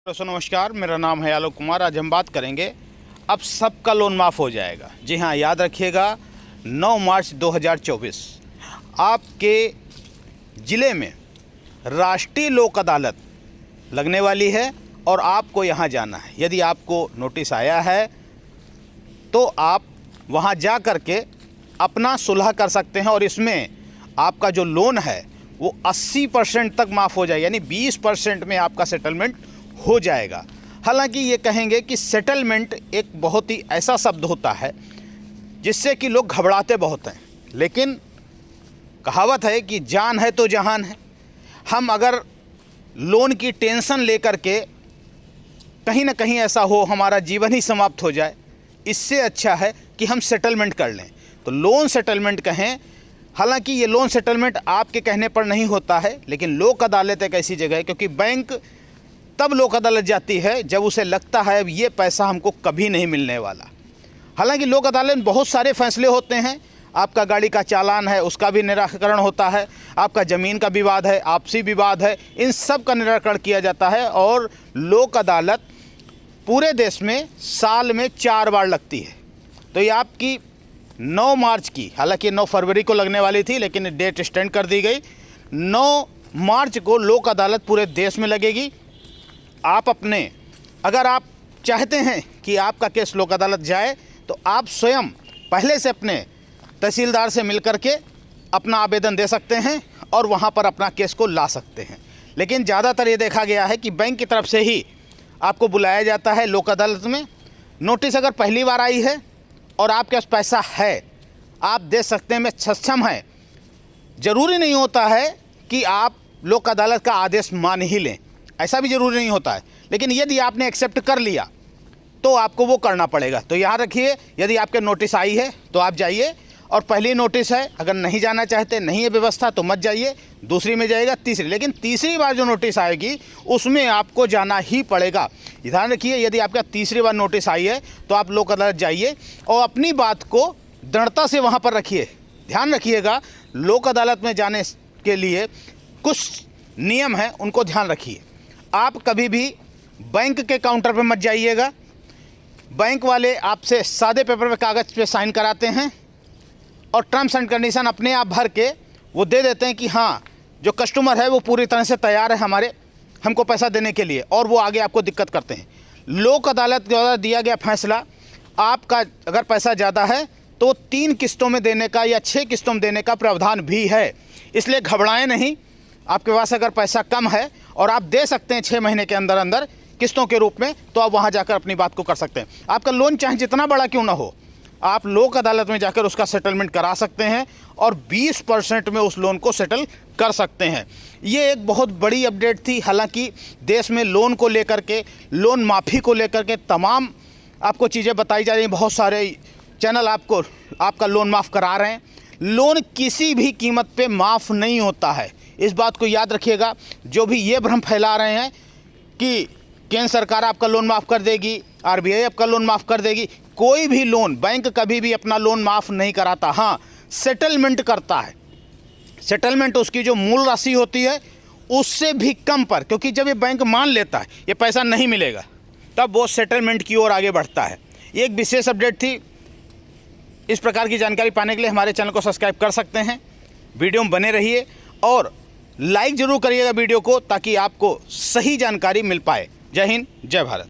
दोस्तों नमस्कार, मेरा नाम है आलोक कुमार। आज हम बात करेंगे अब सबका लोन माफ़ हो जाएगा। जी हाँ, याद रखिएगा 9 मार्च 2024 आपके ज़िले में राष्ट्रीय लोक अदालत लगने वाली है और आपको यहाँ जाना है। यदि आपको नोटिस आया है तो आप वहाँ जा कर के अपना सुलह कर सकते हैं और इसमें आपका जो लोन है वो 80% तक माफ़ हो जाए, यानी 20% में आपका सेटलमेंट हो जाएगा। हालांकि ये कहेंगे कि सेटलमेंट एक बहुत ही ऐसा शब्द होता है जिससे कि लोग घबराते बहुत हैं, लेकिन कहावत है कि जान है तो जहान है। हम अगर लोन की टेंशन लेकर के कहीं ना कहीं ऐसा हो हमारा जीवन ही समाप्त हो जाए, इससे अच्छा है कि हम सेटलमेंट कर लें। तो लोन सेटलमेंट कहें। हालांकि ये लोन सेटलमेंट आपके कहने पर नहीं होता है, लेकिन लोक अदालत एक ऐसी जगह है, क्योंकि बैंक तब लोक अदालत जाती है जब उसे लगता है अब ये पैसा हमको कभी नहीं मिलने वाला। हालांकि लोक अदालत में बहुत सारे फैसले होते हैं। आपका गाड़ी का चालान है, उसका भी निराकरण होता है। आपका ज़मीन का विवाद है, आपसी विवाद है, इन सब का निराकरण किया जाता है। और लोक अदालत पूरे देश में साल में 4 बार लगती है। तो ये आपकी 9 मार्च की, हालांकि 9 फरवरी को लगने वाली थी, लेकिन डेट एक्सटेंड कर दी गई। 9 मार्च को लोक अदालत पूरे देश में लगेगी। आप अगर आप चाहते हैं कि आपका केस लोक अदालत जाए तो आप स्वयं पहले से अपने तहसीलदार से मिलकर के अपना आवेदन दे सकते हैं और वहां पर अपना केस को ला सकते हैं। लेकिन ज़्यादातर ये देखा गया है कि बैंक की तरफ से ही आपको बुलाया जाता है लोक अदालत में। नोटिस अगर पहली बार आई है और आपके पास पैसा है, आप दे सकते हैं, में सक्षम है। ज़रूरी नहीं होता है कि आप लोक अदालत का आदेश मान ही लें, ऐसा भी ज़रूरी नहीं होता है। लेकिन यदि आपने एक्सेप्ट कर लिया तो आपको वो करना पड़ेगा। तो यहाँ रखिए, यदि आपके नोटिस आई है तो आप जाइए, और पहली नोटिस है, अगर नहीं जाना चाहते, नहीं है व्यवस्था तो मत जाइए। दूसरी में जाएगा, तीसरी, लेकिन तीसरी बार जो नोटिस आएगी उसमें आपको जाना ही पड़ेगा। ध्यान रखिए, यदि आपका तीसरी बार नोटिस आई है तो आप लोक अदालत जाइए और अपनी बात को दृढ़ता से वहाँ पर रखिए। ध्यान रखिएगा, लोक अदालत में जाने के लिए कुछ नियम हैं, उनको ध्यान रखिए। आप कभी भी बैंक के काउंटर पर मत जाइएगा। बैंक वाले आपसे सादे पेपर पे कागज़ पे साइन कराते हैं और टर्म्स एंड कंडीशन अपने आप भर के वो दे देते हैं कि हाँ, जो कस्टमर है वो पूरी तरह से तैयार है हमको पैसा देने के लिए, और वो आगे आपको दिक्कत करते हैं। लोक अदालत द्वारा दिया गया फैसला, आपका अगर पैसा ज़्यादा है तो 3 किस्तों में देने का या 6 किस्तों में देने का प्रावधान भी है। इसलिए घबराएं नहीं। आपके पास अगर पैसा कम है और आप दे सकते हैं 6 महीने के अंदर अंदर किस्तों के रूप में, तो आप वहां जाकर अपनी बात को कर सकते हैं। आपका लोन चाहे जितना बड़ा क्यों ना हो, आप लोक अदालत में जाकर उसका सेटलमेंट करा सकते हैं और 20% में उस लोन को सेटल कर सकते हैं। ये एक बहुत बड़ी अपडेट थी। हालांकि देश में लोन को लेकर के, लोन माफ़ी को लेकर के तमाम आपको चीज़ें बताई जा रही हैं। बहुत सारे चैनल आपका लोन माफ़ करा रहे हैं। लोन किसी भी कीमत पे माफ़ नहीं होता है, इस बात को याद रखिएगा। जो भी ये भ्रम फैला रहे हैं कि केंद्र सरकार आपका लोन माफ़ कर देगी, आरबीआई आपका लोन माफ़ कर देगी, कोई भी लोन, बैंक कभी भी अपना लोन माफ़ नहीं कराता। हाँ, सेटलमेंट करता है। सेटलमेंट उसकी जो मूल राशि होती है उससे भी कम पर, क्योंकि जब ये बैंक मान लेता है ये पैसा नहीं मिलेगा, तब वो सेटलमेंट की ओर आगे बढ़ता है। ये एक विशेष अपडेट थी। इस प्रकार की जानकारी पाने के लिए हमारे चैनल को सब्सक्राइब कर सकते हैं। वीडियो में बने रहिए और लाइक ज़रूर करिएगा वीडियो को, ताकि आपको सही जानकारी मिल पाए। जय हिंद, जय भारत।